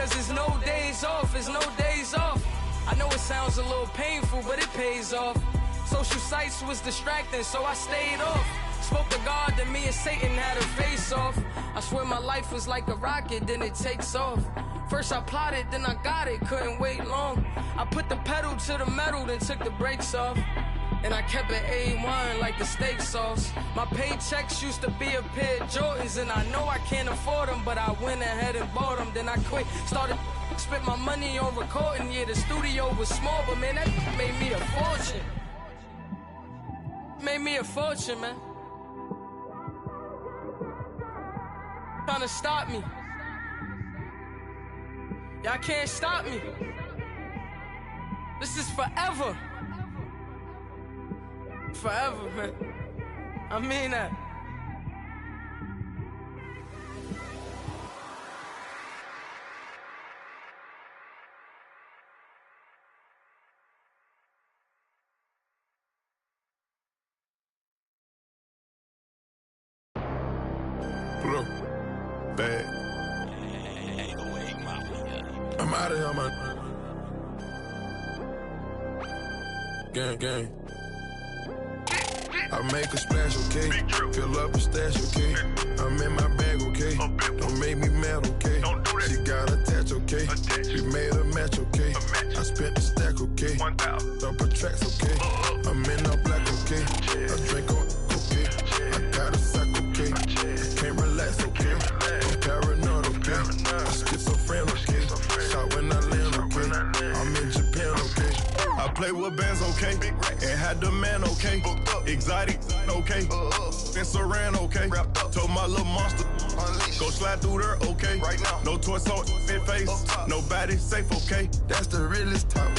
cause there's no days off, there's no days off. I know it sounds a little painful, but it pays off. Social sites was distracting, so I stayed off. Spoke to God that me and Satan had a face off. I swear my life was like a rocket, then it takes off. First I plotted, then I got it, couldn't wait long. I put the pedal to the metal, then took the brakes off. And I kept it A1 like the steak sauce. My paychecks used to be a pair of Jordans, and I know I can't afford them, but I went ahead and bought them. Then I quit, started spent my money on recording. Yeah, the studio was small, but man, that made me a fortune. Made me a fortune, man. Trying to stop me. Y'all can't stop me. This is forever. Forever, man. I mean that. Pull up. Bad. I'm out of here, man. Gang, gang. I make a splash, okay? Fill up a stash, okay? I'm in my bag, okay? Don't make me mad, okay? She got attached, okay? We made a match, okay? I spent the stack, okay? Double tracks, okay? I'm in all black, okay? I drink on, okay? I got a sack, okay? I can't relax, okay? I'm paranoid, okay? I'm schizophrenic, okay? Shot when I land, okay? I'm in Japan, okay? I play with bands, okay? And had the man, okay? Exotic, okay? And Saran, okay? Told my little monster, go slide through there, okay? No torso, fit face, nobody safe, okay? That's the realest talk.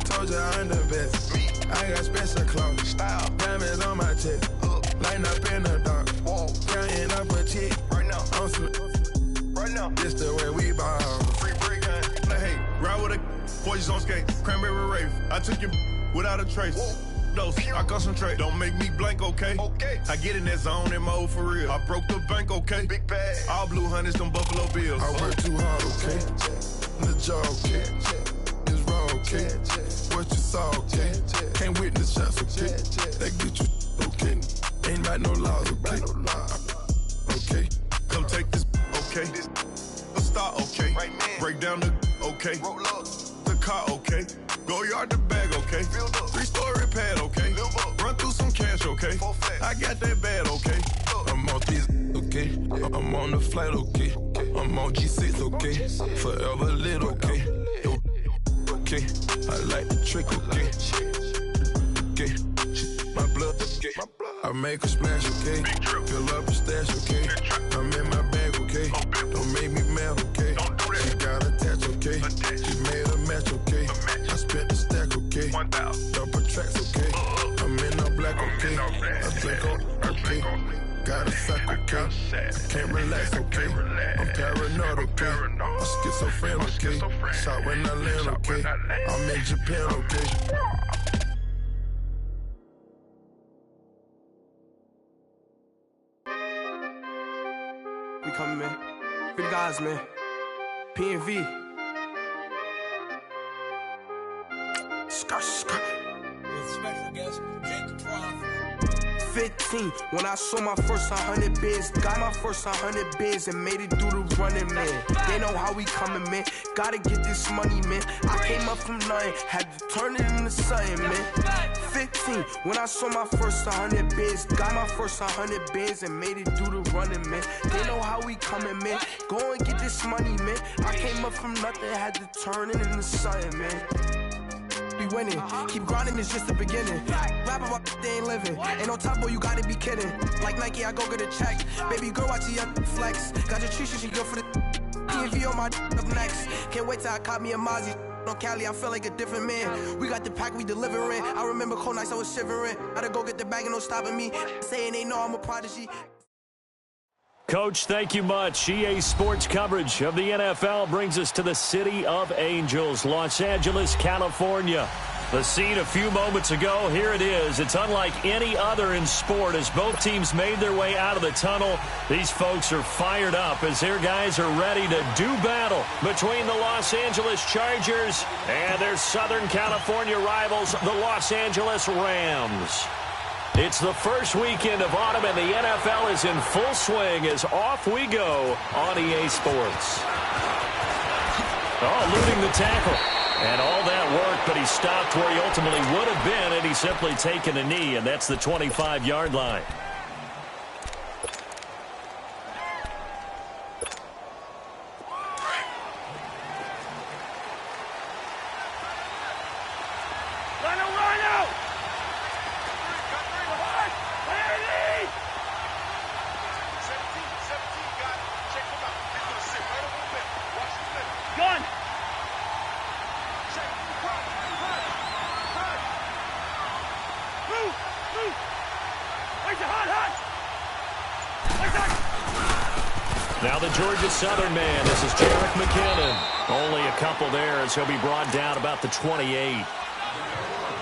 Told you I'm the best. I got special clothes. Diamonds on my chest. Lighting up in the dark. Counting up a chick. On some. This the way we ball. Free break, hey, ride with a boys on skate, cranberry rave. I took you without a trace. Dose, I concentrate, don't make me blank, okay? I get in that zone in mode for real. I broke the bank, okay? Big bag. All blue hundreds, them Buffalo Bills. I work too hard, okay? The job, okay? It's raw, okay? What you saw, okay? Can't witness shots, okay? That get you, okay? Ain't got no laws, okay? Okay? Come take this, okay? A start, okay? Break down the, okay? The car, okay? Go yard the bag, okay? 3-story pad, okay? Run through some cash, okay? I got that bad, okay? I'm on this, okay? I'm on the flight, okay? I'm on G6, okay? Forever lit, okay? Okay? I like the trick, okay? Okay? My blood, okay? I make a splash, okay? Fill up a stash, okay? I'm in my bag, okay? Don't make me mad, okay? She got attached, okay? She made a match, okay? I spent the stack, okay? Double tracks, okay? I'm in all black, okay? I drink on, okay? Got a sack, okay? I can't relax, okay? I'm paranoid, okay? I'm schizophrenic, okay? Shot when I land, okay? I'm in Japan, okay? We coming, man. Free the guys, man. P&V. Skirt. With special guest, Jake the 15, when I saw my first 100 bids, got my first 100 bids and made it through the running, man. They know how we coming, man. Gotta get this money, man. I came up from nothing, had to turn it into something, man. 15, when I saw my first 100 bids, got my first 100 bids and made it through the running, man. They know how we coming, man. Go and get this money, man. I came up from nothing, had to turn it into something, man. Be winning, keep grinding, it's just the beginning. Rap about they ain't living. Ain't no top boy, you gotta be kidding. Like Nike, I go get a check. Baby girl, watch your flex. Got your tree, she go for the P&V on my up next. Can't wait till I caught me a Mozzie. On Cali, I feel like a different man. We got the pack, we delivering. I remember cold nights, I was shivering. Gotta go get the bag and no stopping me. Saying they know I'm a prodigy. Coach, thank you much. EA Sports coverage of the NFL brings us to the City of Angels, Los Angeles, California. The scene a few moments ago, here it is. It's unlike any other in sport as both teams made their way out of the tunnel. These folks are fired up as their guys are ready to do battle between the Los Angeles Chargers and their Southern California rivals, the Los Angeles Rams. It's the first weekend of autumn and the NFL is in full swing as off we go on EA Sports. Oh, eluding the tackle. And all that work, but he stopped where he ultimately would have been, and he's simply taken a knee, and that's the 25-yard line. Now the Georgia Southern man, this is Jerick McKinnon. Only a couple there as he'll be brought down about the 28.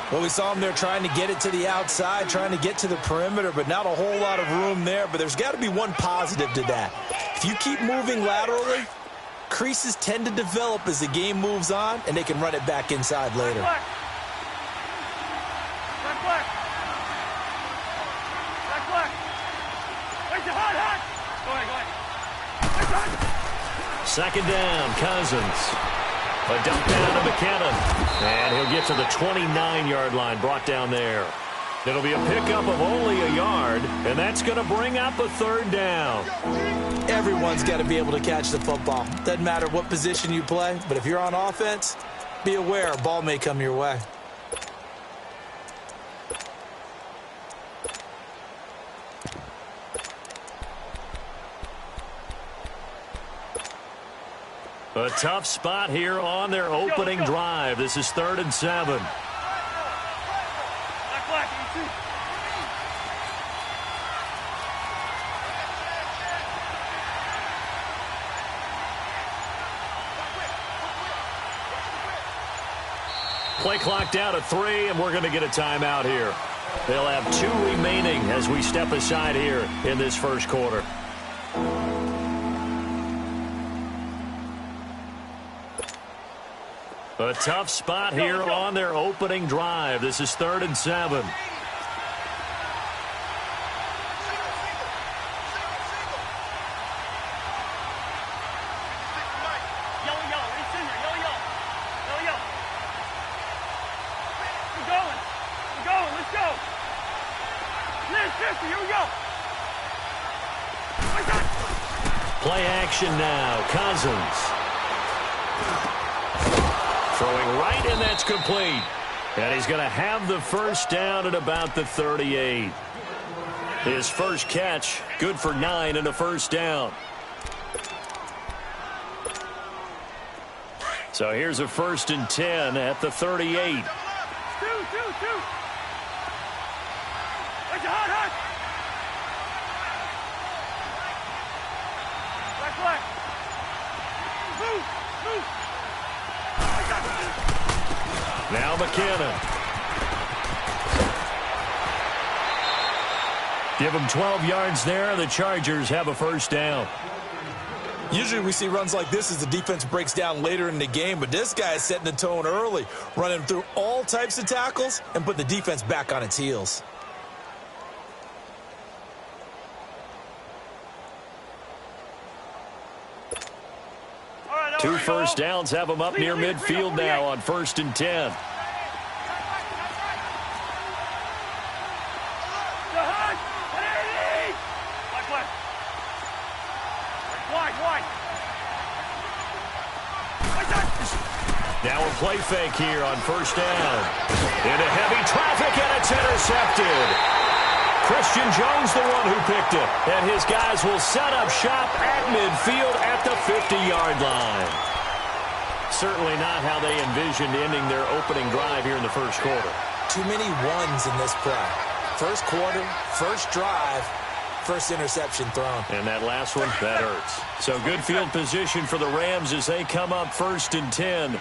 Well, we saw him there trying to get it to the outside, trying to get to the perimeter, but not a whole lot of room there. But there's got to be one positive to that. If you keep moving laterally, creases tend to develop as the game moves on, and they can run it back inside later. Second down, Cousins. A dump down to McKinnon. And he'll get to the 29-yard line, brought down there. It'll be a pickup of only a yard, and that's going to bring up a third down. Everyone's got to be able to catch the football. Doesn't matter what position you play, but if you're on offense, be aware a ball may come your way. A tough spot here on their opening drive. This is 3rd and 7. Play clock down to 3, and we're going to get a timeout here. They'll have 2 remaining as we step aside here in this first quarter. A tough spot here on their opening drive. This is 3rd and 7. Play action now. Cousins. Throwing right, and that's complete. And he's going to have the first down at about the 38. His first catch, good for 9 and a first down. So here's a 1st and 10 at the 38. Now McKinnon. Give him 12 yards there. The Chargers have a first down. Usually we see runs like this as the defense breaks down later in the game, but this guy is setting the tone early, running through all types of tackles and put the defense back on its heels. Two first downs have them up near midfield now on 1st and 10. Now a play fake here on 1st down. Into heavy traffic, and it's intercepted. Christian Jones, the one who picked it. And his guys will set up shop at midfield at the 50-yard line. Certainly not how they envisioned ending their opening drive here in the first quarter. Too many ones in this play. First quarter, first drive, first interception thrown. And that last one, that hurts. So good field position for the Rams as they come up 1st and 10.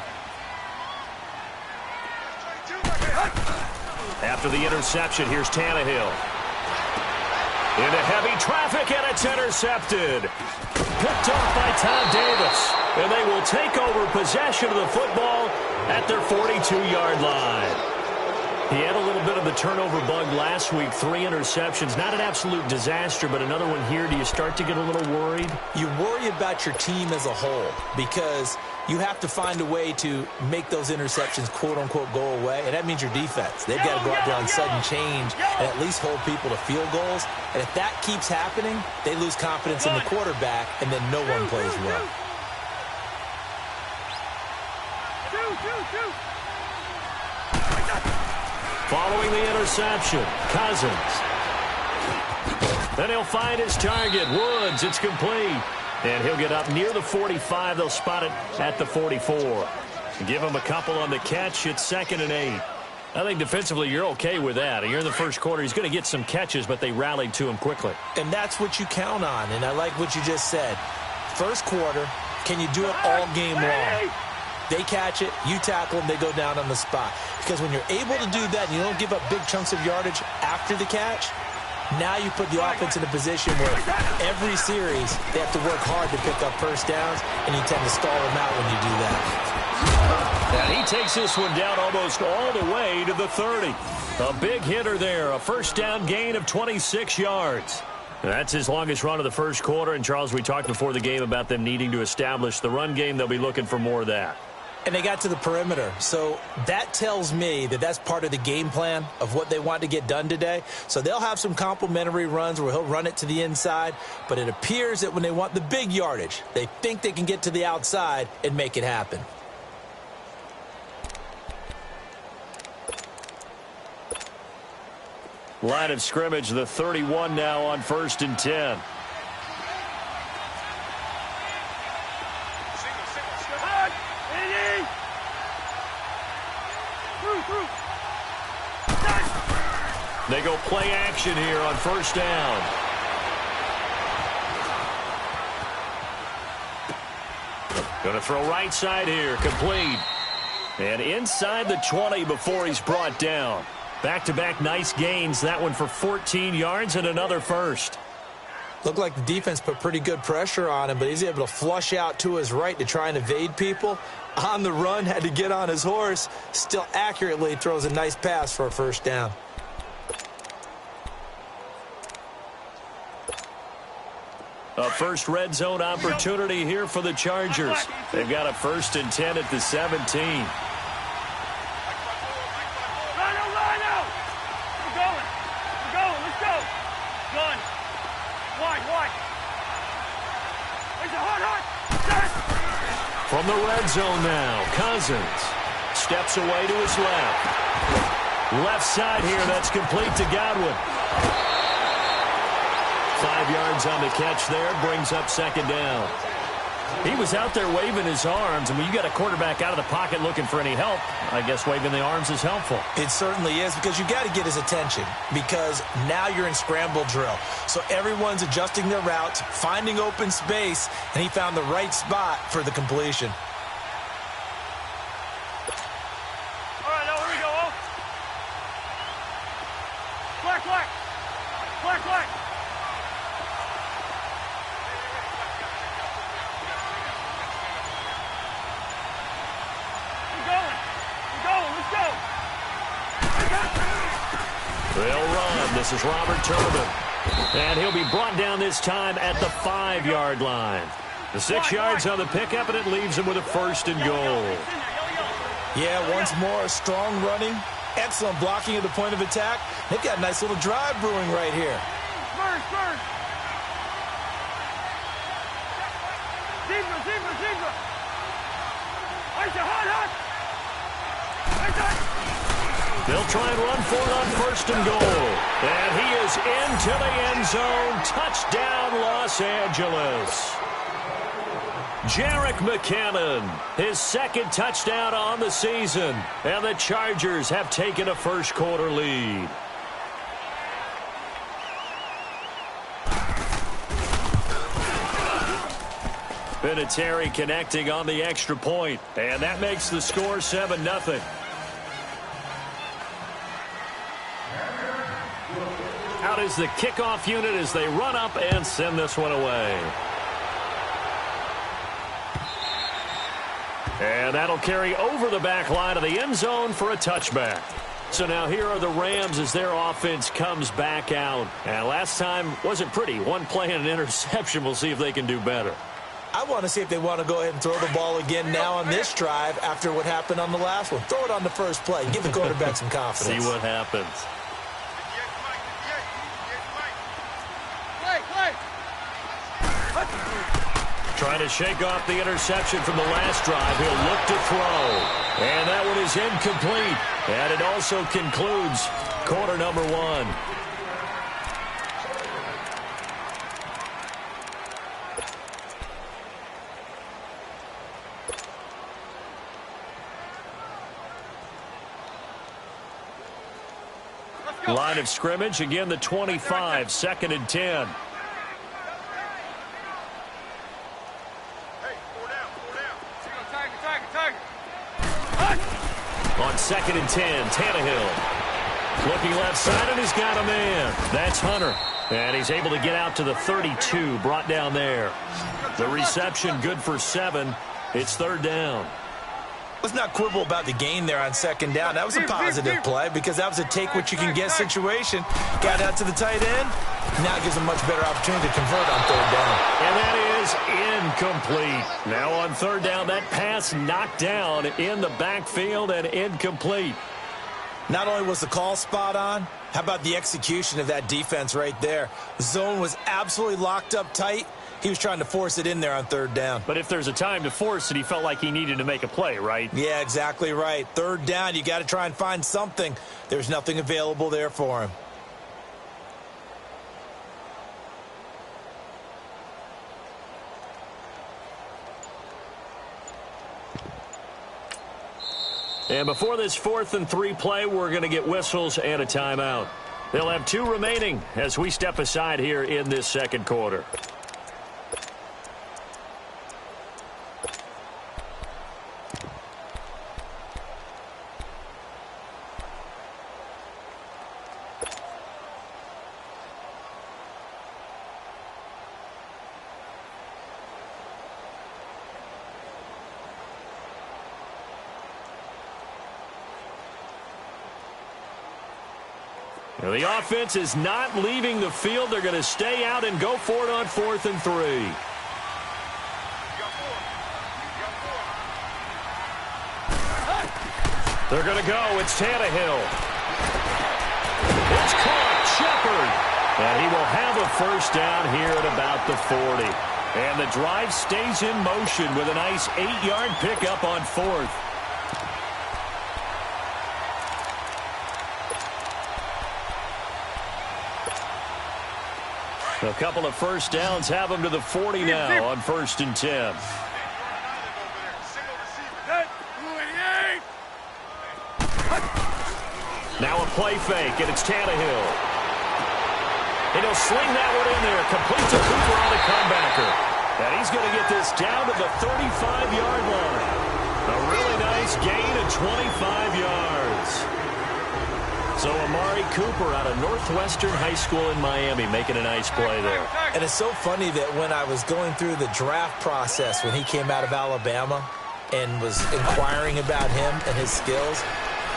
after the interception. Here's Tannehill. Into heavy traffic, and it's intercepted. Picked off by Todd Davis. And they will take over possession of the football at their 42-yard line. He had a little bit of the turnover bug last week, 3 interceptions. Not an absolute disaster, but another one here. Do you start to get a little worried? You worry about your team as a whole because you have to find a way to make those interceptions, quote-unquote, go away, and that means your defense. They've got to go out there on sudden change and at least hold people to field goals. And if that keeps happening, they lose confidence in the quarterback, and then no one plays well. Following the interception, Cousins. Then he'll find his target, Woods. It's complete. And he'll get up near the 45. They'll spot it at the 44. Give him a couple on the catch. It's 2nd and 8. I think defensively you're okay with that. You're in the first quarter. He's going to get some catches, but they rallied to him quickly. And that's what you count on. And I like what you just said. First quarter, can you do it all game long? They catch it, you tackle them, they go down on the spot. Because when you're able to do that and you don't give up big chunks of yardage after the catch, now you put the offense in a position where every series they have to work hard to pick up first downs, and you tend to stall them out when you do that. And he takes this one down almost all the way to the 30. A big hitter there, a first down gain of 26 yards. That's his longest run of the first quarter. And, Charles, we talked before the game about them needing to establish the run game. They'll be looking for more of that. And they got to the perimeter. So that tells me that that's part of the game plan of what they want to get done today. So they'll have some complimentary runs where he'll run it to the inside. But it appears that when they want the big yardage, they think they can get to the outside and make it happen. Line of scrimmage, the 31 now on 1st and 10. They go play action here on 1st down. Going to throw right side here, complete. And inside the 20 before he's brought down. Back-to-back nice gains. That one for 14 yards and another first. Looked like the defense put pretty good pressure on him, but he's able to flush out to his right to try and evade people. On the run, had to get on his horse. Still accurately throws a nice pass for a first down. A first red zone opportunity here for the Chargers. They've got a 1st and 10 at the 17. From the red zone now, Cousins steps away to his left. Left side here, that's complete to Godwin. 5 yards on the catch there, brings up 2nd down. He was out there waving his arms, and when you got a quarterback out of the pocket looking for any help, I guess waving the arms is helpful. It certainly is, because you got to get his attention, because now you're in scramble drill. So everyone's adjusting their routes, finding open space, and he found the right spot for the completion. All right, now here we go. Black, black. Black, black. They'll run. This is Robert Turbin. And he'll be brought down this time at the 5-yard line. The 6 yards on the pickup, and it leaves him with a 1st and goal. Yeah, once more, strong running, excellent blocking at the point of attack. They've got a nice little drive brewing right here. Spurs. Zebra. They'll try and run for it on 1st and goal. And he is into the end zone. Touchdown, Los Angeles. Jerick McKinnon, his 2nd touchdown on the season. And the Chargers have taken a first quarter lead. Vinatieri connecting on the extra point. And that makes the score 7-0. is the kickoff unit as they run up and send this one away. And that'll carry over the back line of the end zone for a touchback. So now here are the Rams as their offense comes back out. And last time wasn't pretty. One play and an interception. We'll see if they can do better. I want to see if they want to go ahead and throw the ball again now on this drive after what happened on the last one. Throw it on the first play. Give the quarterback some confidence. See what happens. Trying to shake off the interception from the last drive. He'll look to throw. And that one is incomplete. And it also concludes quarter number one. Line of scrimmage, again the 25, 2nd and 10. On 2nd and 10, Tannehill. Looking left side, and he's got a man. That's Hunter. And he's able to get out to the 32, brought down there. The reception good for 7. It's 3rd down. Let's not quibble about the gain there on 2nd down. That was a positive play because that was a take-what-you-can-get situation. Got out to the tight end. Now it gives a much better opportunity to convert on 3rd down. And that is incomplete. Now on 3rd down, that pass knocked down in the backfield and incomplete. Not only was the call spot on, how about the execution of that defense right there? The zone was absolutely locked up tight. He was trying to force it in there on 3rd down. But if there's a time to force it, he felt like he needed to make a play, right? Yeah, exactly right. 3rd down, you got to try and find something. There's nothing available there for him. And before this 4th and 3 play, we're going to get whistles and a timeout. They'll have 2 remaining as we step aside here in this 2nd quarter. The offense is not leaving the field. They're going to stay out and go for it on 4th and 3. They're going to go. It's Tannehill. It's caught. Shepard. And he will have a 1st down here at about the 40. And the drive stays in motion with a nice 8-yard pickup on 4th. A couple of 1st downs have them to the 40 now on 1st and 10. Now a play fake, and it's Tannehill. And he'll sling that one in there. Complete to Cooper on the comebacker. And he's going to get this down to the 35-yard line. A really nice gain of 25 yards. So Amari Cooper out of Northwestern High School in Miami making a nice play there. And it's so funny that when I was going through the draft process when he came out of Alabama and was inquiring about him and his skills,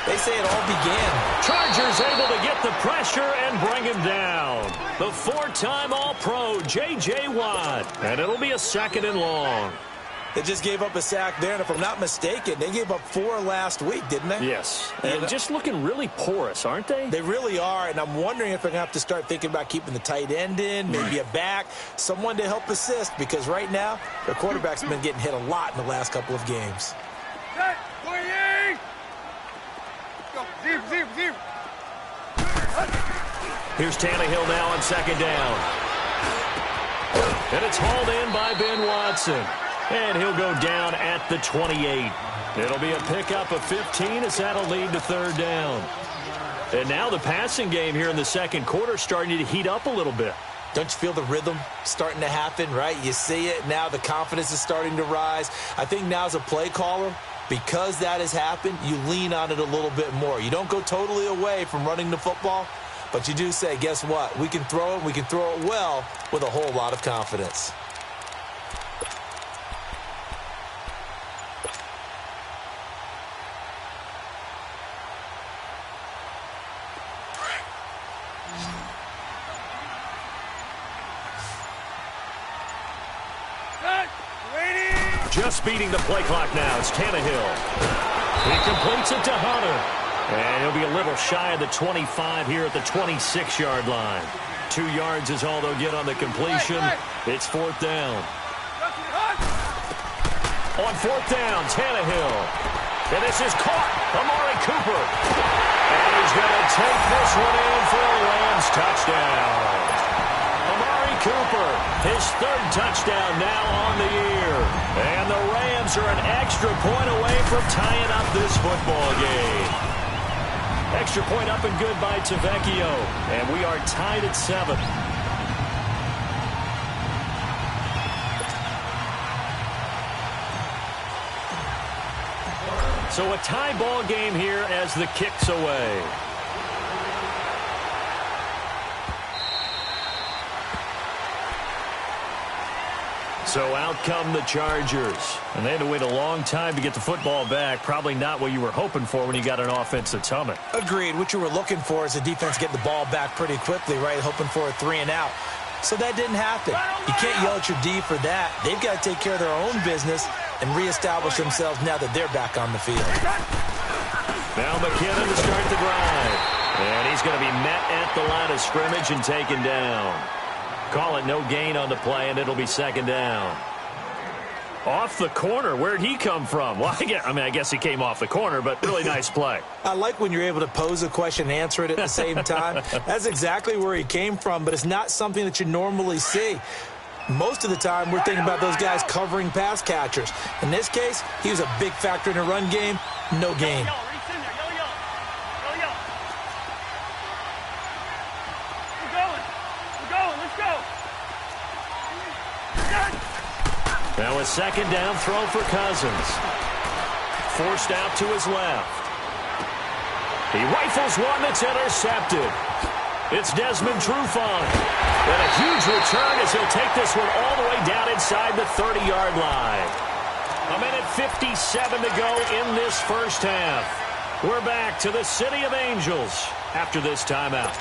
they say it all began. Chargers able to get the pressure and bring him down. The 4-time All-Pro, J.J. Watt. And it'll be a 2nd and long. They just gave up a sack there, and if I'm not mistaken, they gave up 4 last week, didn't they? Yes, and just looking really porous, aren't they? They really are, and I'm wondering if they're going to have to start thinking about keeping the tight end in, maybe a back, someone to help assist, because right now, their quarterback's been getting hit a lot in the last couple of games. Here's Tannehill now on 2nd down. And it's hauled in by Ben Watson. And he'll go down at the 28. It'll be a pickup of 15 as that'll lead to 3rd down. And now the passing game here in the 2nd quarter starting to heat up a little bit. Don't you feel the rhythm starting to happen, right? You see it. Now the confidence is starting to rise. I think now as a play caller, because that has happened, you lean on it a little bit more. You don't go totally away from running the football, But you do say, guess what? We can throw it. We can throw it well with a whole lot of confidence. Just beating the play clock now. It's Tannehill. He completes it to Hunter. And he'll be a little shy of the 25 here at the 26-yard line. 2 yards is all they'll get on the completion. It's 4th down. On 4th down, Tannehill. And this is caught. Amari Cooper. And he's going to take this one in for a Rams touchdown. Amari Cooper, his 3rd touchdown now on the year. And the Rams are an extra point away from tying up this football game. Extra point up and good by Tavecchio. And we are tied at 7. So a tie ball game here as the kick's away. So out come the Chargers. And they had to wait a long time to get the football back. Probably not what you were hoping for when you got an offense that's humming. Agreed. What you were looking for is the defense getting the ball back pretty quickly, right? Hoping for a 3 and out. So that didn't happen. You can't yell at your D for that. They've got to take care of their own business and reestablish themselves now that they're back on the field. Now McKinnon to start the drive. And he's going to be met at the line of scrimmage and taken down. Call it no gain on the play, and it'll be 2nd down. Off the corner. Where'd he come from? Well, I guess he came off the corner, but really nice play. I like when you're able to pose a question and answer it at the same time. That's exactly where he came from, but it's not something that you normally see. Most of the time, we're thinking about those guys covering pass catchers. In this case, he was a big factor in the run game. No gain. Now a 2nd down throw for Cousins. Forced out to his left. He rifles one that's intercepted. It's Desmond Trufant. And a huge return as he'll take this one all the way down inside the 30-yard line. 1:57 to go in this first half. We're back to the City of Angels after this timeout.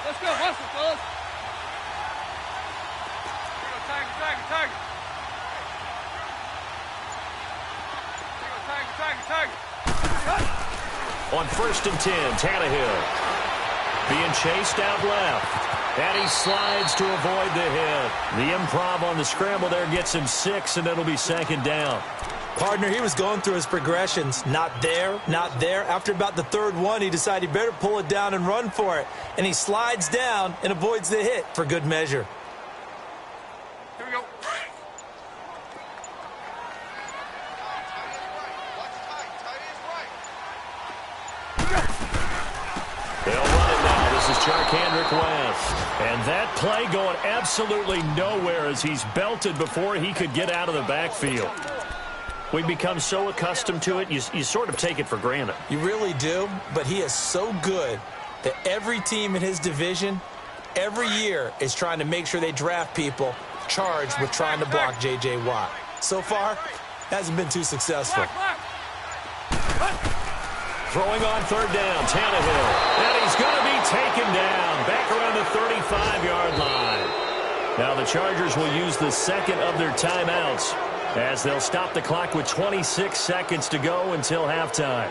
Let's go, hustle, fellas. Here we go, Tiger. Here we go, Tiger. On 1st and 10, Tannehill being chased out left. And he slides to avoid the hit. The improv on the scramble there gets him 6, and it'll be 2nd down. Partner, he was going through his progressions. Not there, not there. After about the 3rd one, he decided he better pull it down and run for it. And he slides down and avoids the hit for good measure. Here we go. They'll run it now. This is Charkandrick West. And that play going absolutely nowhere as he's belted before he could get out of the backfield. We've become so accustomed to it, you sort of take it for granted. You really do, but he is so good that every team in his division, every year, is trying to make sure they draft people charged with trying to block J.J. Watt. So far, hasn't been too successful. Throwing on 3rd down, Tannehill. And he's going to be taken down back around the 35-yard line. Now the Chargers will use the 2nd of their timeouts as they'll stop the clock with 26 seconds to go until halftime.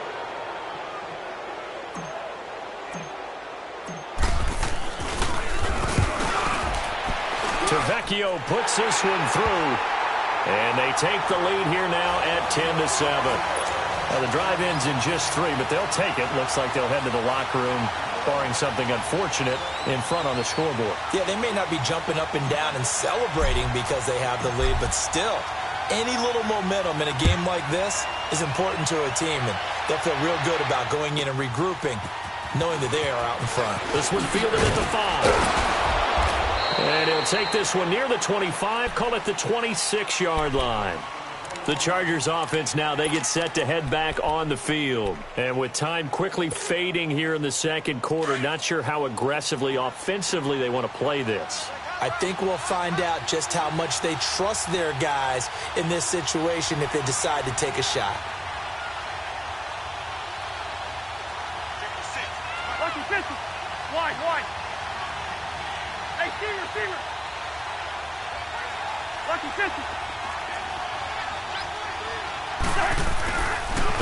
Tavecchio puts this one through, and they take the lead here now at 10-7. Now the drive ends in just 3, but they'll take it. Looks like they'll head to the locker room, barring something unfortunate, in front on the scoreboard. Yeah, they may not be jumping up and down and celebrating because they have the lead, but still, Any little momentum in a game like this is important to a team, and they'll feel real good about going in and regrouping, knowing that they are out in front. This one fielded at the 5. And he'll take this one near the 25, call it the 26-yard line. The Chargers offense now, they get set to head back on the field. And with time quickly fading here in the second quarter, not sure how aggressively, offensively they want to play this. I think we'll find out just how much they trust their guys in this situation if they decide to take a shot. Lucky 50. Wide. Hey, receiver. Lucky 50.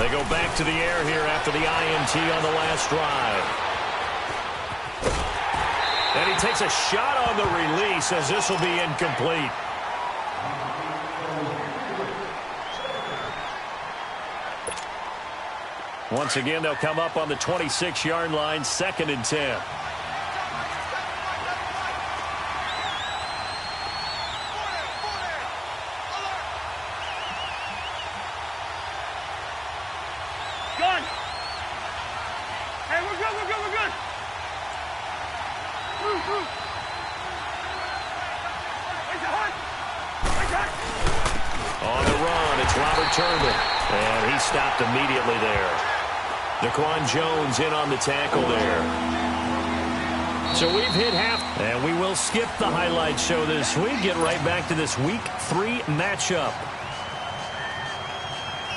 They go back to the air here after the INT on the last drive. And he takes a shot on the release as this will be incomplete. Once again, they'll come up on the 26-yard line, 2nd and 10. Gun. Hey, we're good. Move. On the run, it's Robert Turbin. And he stopped immediately there. Daquan Jones in on the tackle there. So we've hit half, and we will skip the highlight show this week. Get right back to this Week 3 matchup.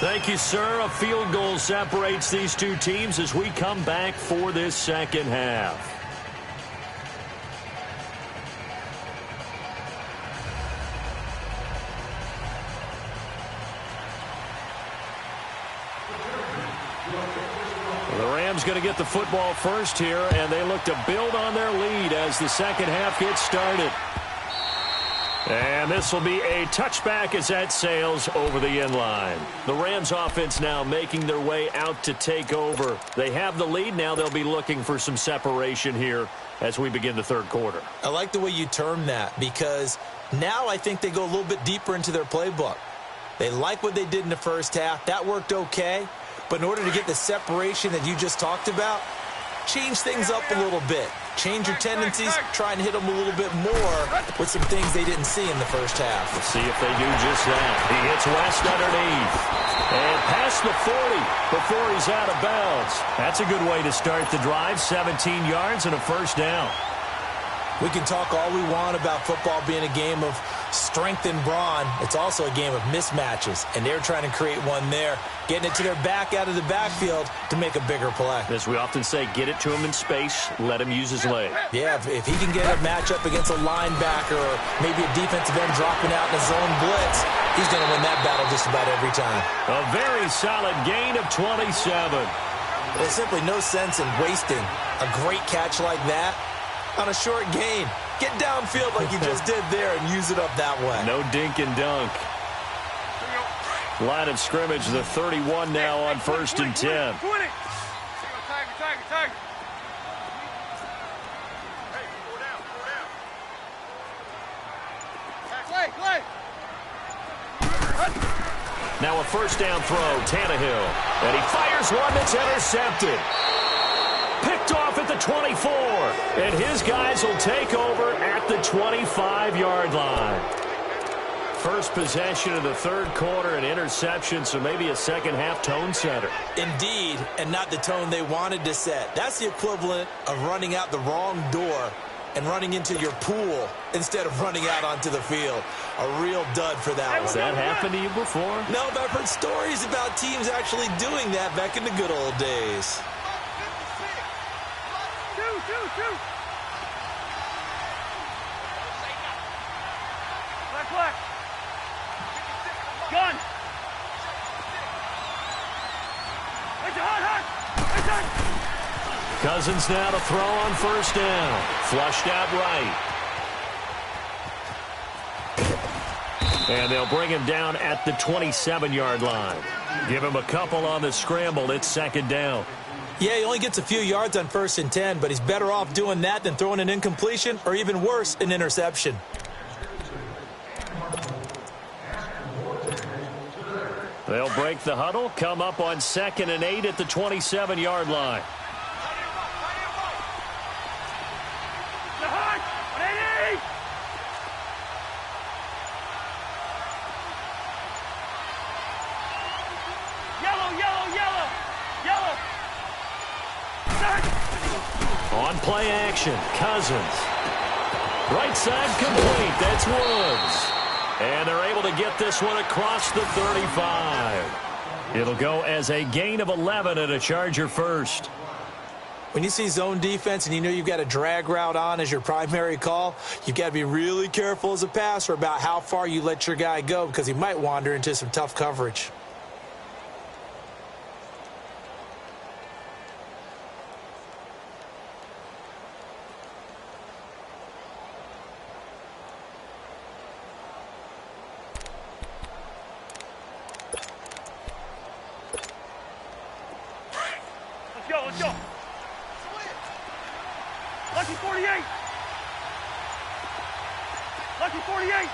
Thank you, sir. A field goal separates these two teams as we come back for this second half. The Rams going to get the football first here, and they look to build on their lead as the second half gets started. And this will be a touchback as that sails over the end line. The Rams offense now making their way out to take over. They have the lead. Now they'll be looking for some separation here as we begin the third quarter. I like the way you term that because now I think they go a little bit deeper into their playbook. They like what they did in the first half. That worked okay. But in order to get the separation that you just talked about, change things up a little bit. Change your tendencies, try and hit them a little bit more with some things they didn't see in the first half. Let's see if they do just that. He hits West underneath. And past the 40 before he's out of bounds. That's a good way to start the drive. 17 yards and a first down. We can talk all we want about football being a game of strength and brawn. It's also a game of mismatches, and they're trying to create one there, getting it to their back out of the backfield to make a bigger play. As we often say, get it to him in space, let him use his leg. Yeah, if he can get a matchup against a linebacker or maybe a defensive end dropping out in a zone blitz, he's going to win that battle just about every time. A very solid gain of 27. There's simply no sense in wasting a great catch like that on a short gain. Get downfield like you just did there and use it up that way. No dink and dunk. Line of scrimmage, the 31 now on 1st and 10. Tag. Play. Now a first down throw, Tannehill. And he fires one that's intercepted. Picked off at the 24. And his guys will take over at the 25-yard line. First possession of the third quarter, an interception, so maybe a second-half tone setter. Indeed, and not the tone they wanted to set. That's the equivalent of running out the wrong door and running into your pool instead of running out onto the field. A real dud for that one. Has that happened to you before? No, but I've heard stories about teams actually doing that back in the good old days. Black. Gun. Cousins now to throw on first down. Flushed out right. And they'll bring him down at the 27-yard line. Give him a couple on the scramble. It's second down. Yeah, he only gets a few yards on 1st and 10, but he's better off doing that than throwing an incompletion or even worse, an interception. They'll break the huddle, come up on 2nd and 8 at the 27-yard line. On play action, Cousins. Right side complete. That's Woods. And they're able to get this one across the 35. It'll go as a gain of 11 and a Charger first. When you see zone defense and you know you've got a drag route on as your primary call, you've got to be really careful as a passer about how far you let your guy go because he might wander into some tough coverage. Let's go. Lucky 48. Lucky 48.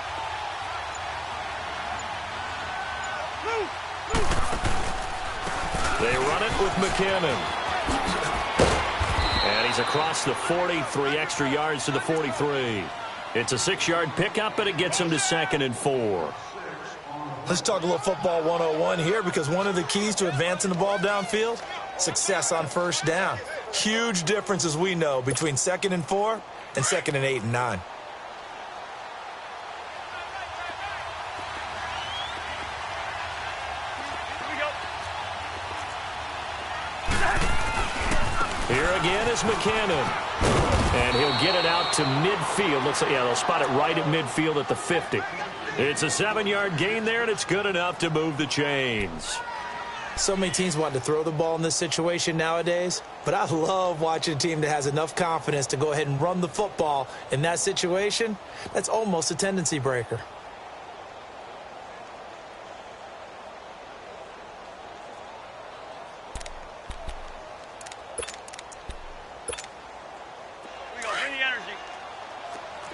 Move. They run it with McKinnon. And he's across the 40, 3 extra yards to the 43. It's a 6-yard pickup, and it gets him to 2nd and 4. Let's talk a little football 101 here because one of the keys to advancing the ball downfield, success on first down. Huge difference, as we know, between 2nd and 4 and 2nd and 8 and 9. Here again is McKinnon. And he'll get it out to midfield. Looks like, yeah, they'll spot it right at midfield at the 50. It's a 7-yard gain there, and it's good enough to move the chains. So many teams want to throw the ball in this situation nowadays, but I love watching a team that has enough confidence to go ahead and run the football in that situation. That's almost a tendency breaker. Here we go. Bring the energy.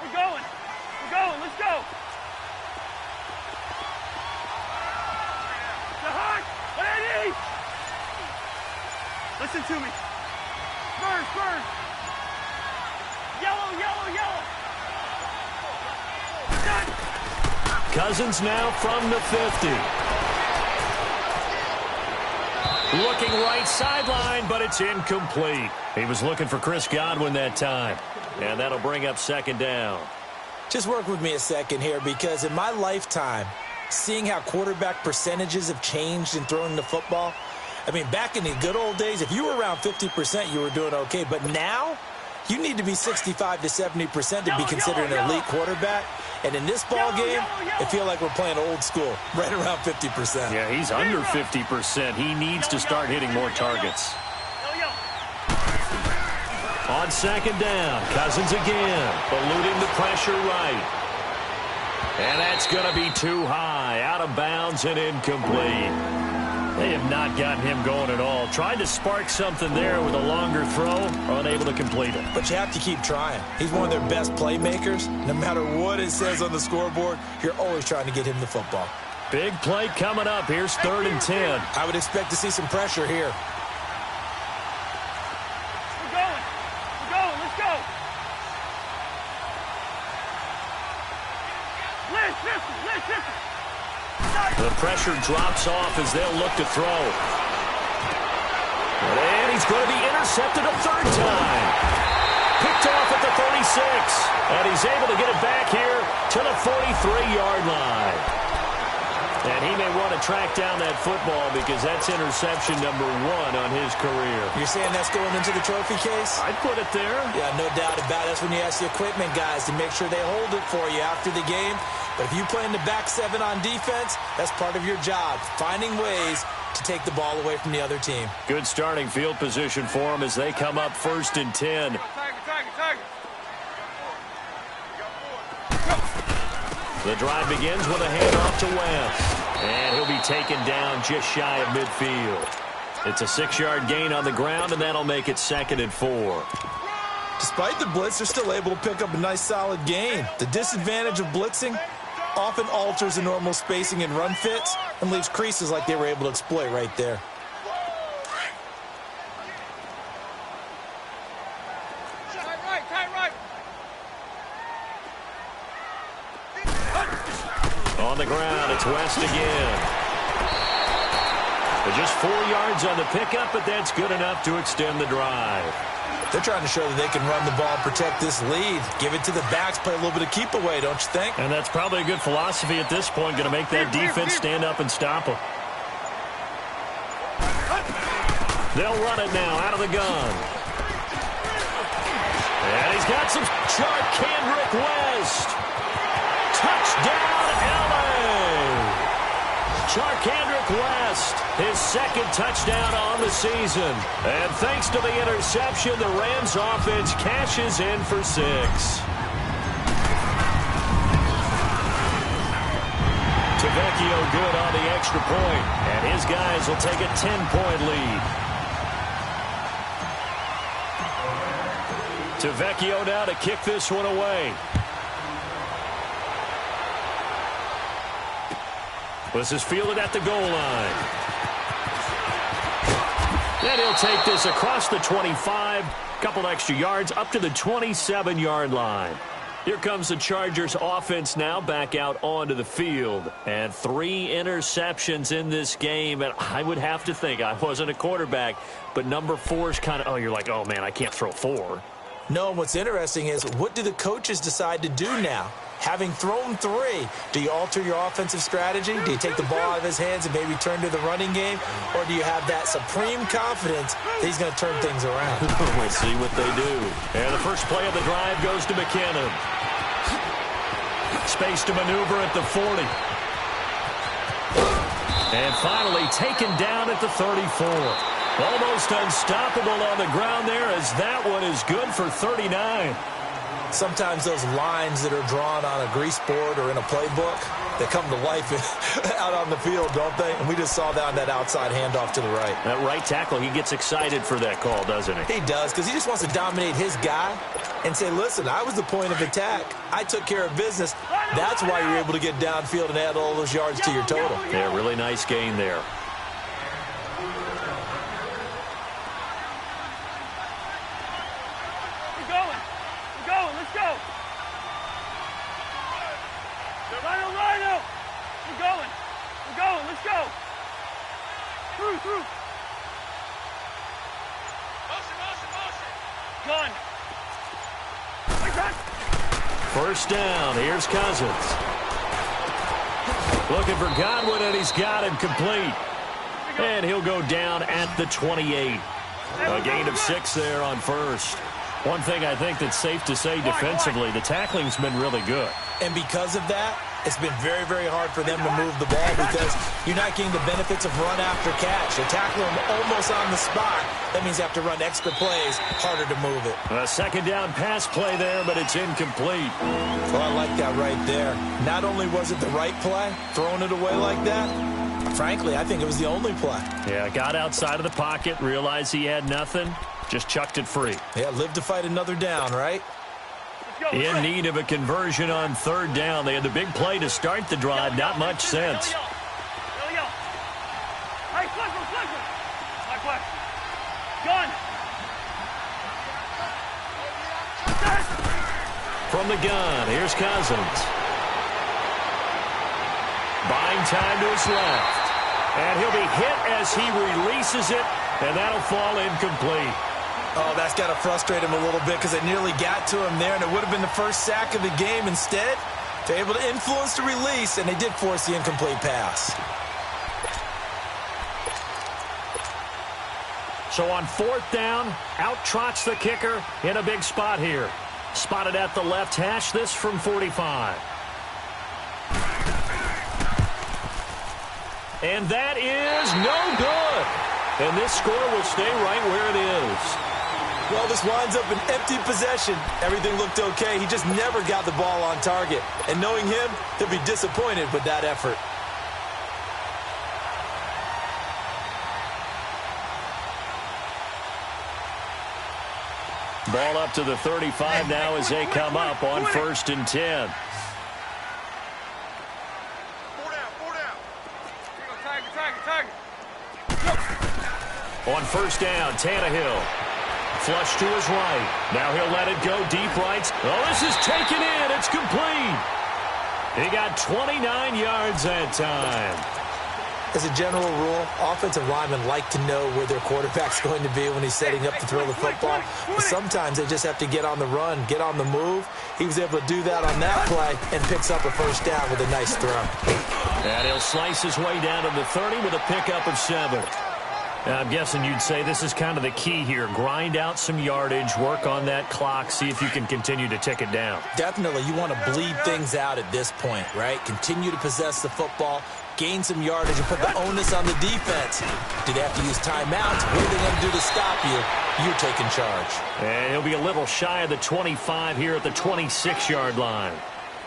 We're going. Let's go. Listen to me. Spurs. Yellow. Done. Cousins now from the 50. Looking right sideline, but it's incomplete. He was looking for Chris Godwin that time. And that'll bring up 2nd down. Just work with me a second here because in my lifetime, seeing how quarterback percentages have changed in throwing the football, I mean, back in the good old days, if you were around 50%, you were doing okay. But now, you need to be 65 to 70% to be considered an elite quarterback. And in this ball game, I feel like we're playing old school, right around 50%. Yeah, he's under 50%. He needs to start hitting more targets. On 2nd down, Cousins again, eluding the pressure right. And that's going to be too high, out of bounds and incomplete. They have not gotten him going at all. Tried to spark something there with a longer throw, unable to complete it. But you have to keep trying. He's one of their best playmakers. No matter what it says on the scoreboard, you're always trying to get him the football. Big play coming up. Here's 3rd and 10. I would expect to see some pressure here. We're going. Let's go. Listen. The pressure drops off as they'll look to throw. And he's going to be intercepted a 3rd time. Picked off at the 36. And he's able to get it back here to the 43-yard line. And he may want to track down that football because that's interception number 1 on his career. You're saying that's going into the trophy case? I'd put it there. Yeah, no doubt about it. That's when you ask the equipment guys to make sure they hold it for you after the game. But if you play in the back 7 on defense, that's part of your job, finding ways to take the ball away from the other team. Good starting field position for them as they come up 1st and 10. Target. The drive begins with a handoff to West. And he'll be taken down just shy of midfield. It's a 6-yard gain on the ground, and that'll make it 2nd and 4. Despite the blitz, they're still able to pick up a nice solid gain. The disadvantage of blitzing, often alters the normal spacing and run fits and leaves creases like they were able to exploit right there. On the ground, it's West again. But just 4 yards on the pickup, but that's good enough to extend the drive. They're trying to show that they can run the ball and protect this lead. Give it to the backs, play a little bit of keep away, don't you think? And that's probably a good philosophy at this point, going to make that defense stand up and stop them. They'll run it now out of the gun. And he's got some Kendrick West. Touchdown, L.A. Kendrick West, his second touchdown on the season. And thanks to the interception, the Rams offense cashes in for 6. Tavecchio good on the extra point, and his guys will take a 10-point lead. Tavecchio now to kick this one away. This is fielded at the goal line. Then he'll take this across the 25, couple extra yards up to the 27-yard line. Here comes the Chargers offense now back out onto the field. And 3 interceptions in this game. And I would have to think, I wasn't a quarterback, but number 4 is kind of, you're like, oh, man, I can't throw 4. No, what's interesting is what do the coaches decide to do now? Having thrown 3, do you alter your offensive strategy? Do you take the ball out of his hands and maybe turn to the running game? Or do you have that supreme confidence that he's going to turn things around? We'll see what they do. And the first play of the drive goes to McKinnon. Space to maneuver at the 40. And finally taken down at the 34. Almost unstoppable on the ground there as that one is good for 39. Sometimes those lines that are drawn on a grease board or in a playbook, they come to life out on the field, don't they? And we just saw that on that outside handoff to the right. That right tackle, he gets excited for that call, doesn't he? He does, because he just wants to dominate his guy and say, listen, I was the point of attack. I took care of business. That's why you're able to get downfield and add all those yards to your total. Yeah, really nice gain there. First down, here's Cousins. Looking for Godwin, and he's got him complete. And he'll go down at the 28. A gain of 6 there on first. One thing I think that's safe to say defensively, the tackling's been really good. And because of that, it's been very, very hard for them to move the ball because you're not getting the benefits of run after catch. They're tackling them almost on the spot. That means you have to run extra plays, harder to move it. A second down pass play there, but it's incomplete. Well, I like that right there. Not only was it the right play, throwing it away like that, frankly, I think it was the only play. Yeah, got outside of the pocket, realized he had nothing, just chucked it free. Yeah, live to fight another down, right? In need of a conversion on third down. They had the big play to start the drive. Not much sense. From the gun, here's Cousins. Buying time to his left. And he'll be hit as he releases it, and that'll fall incomplete. Oh, that's got to frustrate him a little bit because it nearly got to him there, and it would have been the first sack of the game. Instead, they're able to influence the release, and they did force the incomplete pass. So on fourth down, out trots the kicker in a big spot here. Spotted at the left hash, this from 45. And that is no good. And this score will stay right where it is. Well, this winds up an empty possession. Everything looked okay. He just never got the ball on target. And knowing him, he'll be disappointed with that effort. Ball up to the 35 now as they come up on 1st and 10. On first down, Tannehill. Flush to his right. Now he'll let it go deep right. Oh, this is taken in. It's complete. He got 29 yards that time. As a general rule, offensive linemen like to know where their quarterback's going to be when he's setting up to throw the football. But sometimes they just have to get on the run, get on the move. He was able to do that on that play and picks up a first down with a nice throw. And he'll slice his way down to the 30 with a pickup of 7. I'm guessing you'd say this is kind of the key here. Grind out some yardage, work on that clock, see if you can continue to tick it down. Definitely. You want to bleed things out at this point, right? Continue to possess the football, gain some yardage, and put the onus on the defense. Do they have to use timeouts? What are they going to do to stop you? You're taking charge. And he'll be a little shy of the 25 here at the 26-yard line.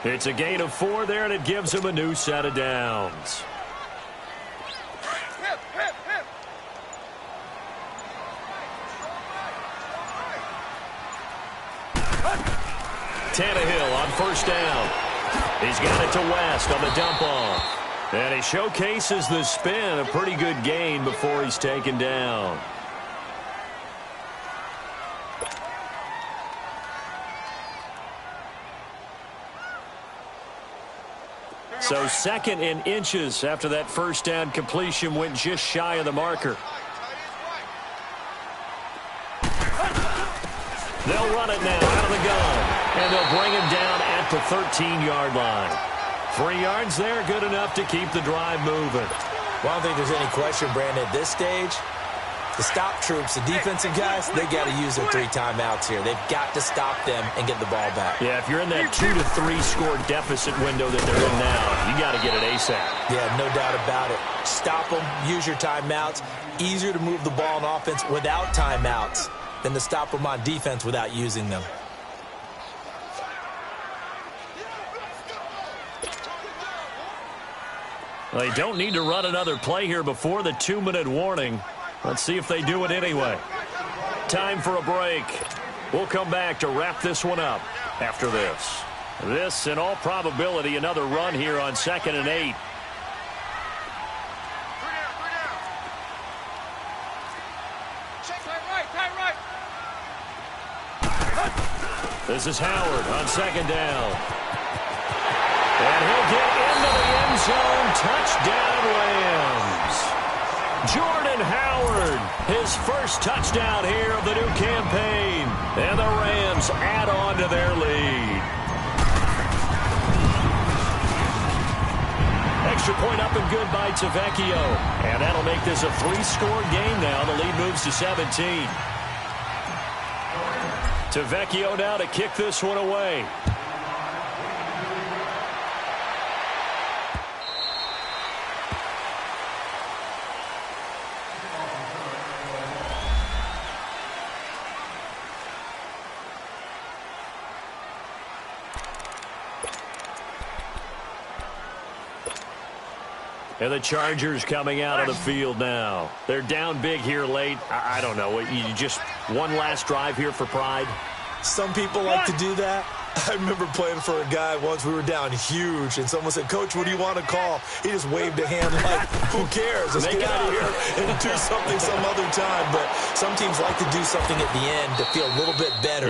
It's a gain of 4 there, and it gives him a new set of downs. Tannehill on first down. He's got it to West on the dump off. And he showcases the spin, a pretty good gain before he's taken down. So 2nd in inches after that first down completion went just shy of the marker. They'll run it now out of the gun. And they'll bring him down at the 13-yard line. 3 yards there, good enough to keep the drive moving. Well, I don't think there's any question, Brandon, at this stage, the stop troops, the defensive guys, they got to use their 3 timeouts here. They've got to stop them and get the ball back. Yeah, if you're in that 2 to 3 score deficit window that they're in now, you got to get it ASAP. Yeah, no doubt about it. Stop them, use your timeouts. Easier to move the ball on offense without timeouts than to stop them on defense without using them. They don't need to run another play here before the 2-minute warning. Let's see if they do it anyway. Time for a break. We'll come back to wrap this one up after this. This, in all probability, another run here on 2nd and 8. This is Howard on 2nd down. And he'll get into the end zone. Touchdown, Rams. Jordan Howard, his first touchdown here of the new campaign. And the Rams add on to their lead. Extra point up and good by Tavecchio. And that'll make this a 3-score game now. The lead moves to 17. Tavecchio now to kick this one away. And the Chargers coming out of the field now. They're down big here late. I don't know. You just one last drive here for pride? Some people like to do that. I remember playing for a guy once. We were down huge, and someone said, "Coach, what do you want to call?" He just waved a hand like, who cares? Let's get out of here and do something some other time. But some teams like to do something at the end to feel a little bit better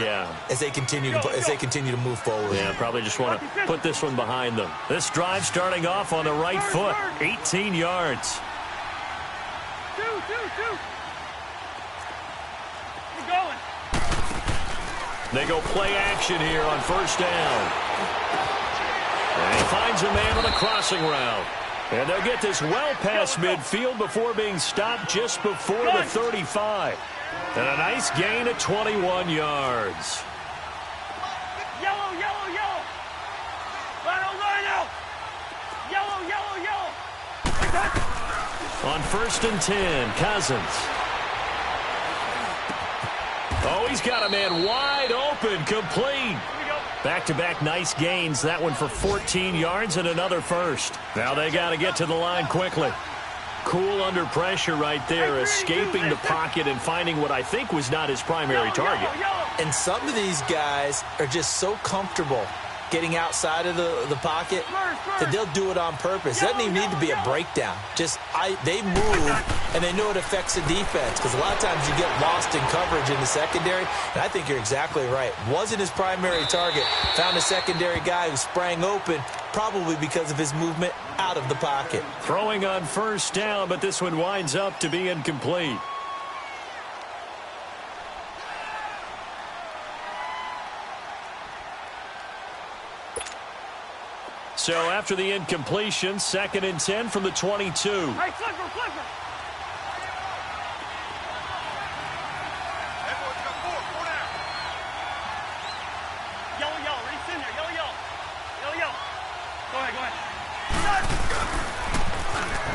as they continue to move forward. Yeah, probably just want to put this one behind them. This drive starting off on the right foot, 18 yards. Two. We're going. They go play action here on first down. And he finds a man on a crossing route. And they'll get this well past midfield before being stopped just before the 35. And a nice gain of 21 yards. Yellow. Rhino. Yellow. On first and 10, Cousins. Oh, he's got a man wide open, complete. Back-to-back nice gains. That one for 14 yards and another first. Now they got to get to the line quickly. Cool under pressure right there, escaping the pocket and finding what I think was not his primary target. And some of these guys are just so comfortable getting outside of the pocket, that they'll do it on purpose. It doesn't even need to be a breakdown. Just they move, and they know it affects the defense, because a lot of times you get lost in coverage in the secondary, and I think you're exactly right. Wasn't his primary target. Found a secondary guy who sprang open, probably because of his movement out of the pocket. Throwing on first down, but this one winds up to be incomplete. So after the incompletion, 2nd and 10 from the 22. Hey, flipper. Yellow, Reese in there, yellow. Go ahead.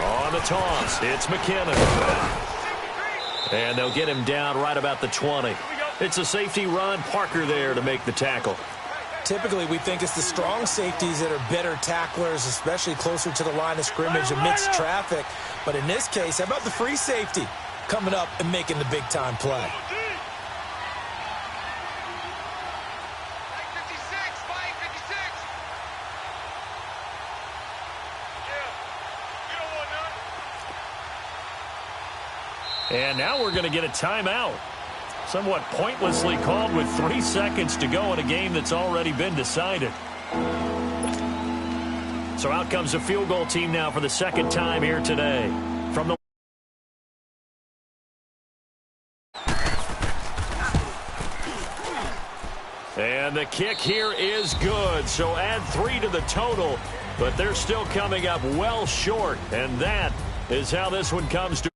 On the toss, it's McKinnon. And they'll get him down right about the 20. It's a safety, Ron Parker, there to make the tackle. Typically, we think it's the strong safeties that are better tacklers, especially closer to the line of scrimmage amidst traffic. But in this case, how about the free safety coming up and making the big-time play? And now we're going to get a timeout. Somewhat pointlessly called with 3 seconds to go in a game that's already been decided. So out comes a field goal team now for the second time here today. From the and the kick here is good. So add 3 to the total, but they're still coming up well short. And that is how this one comes to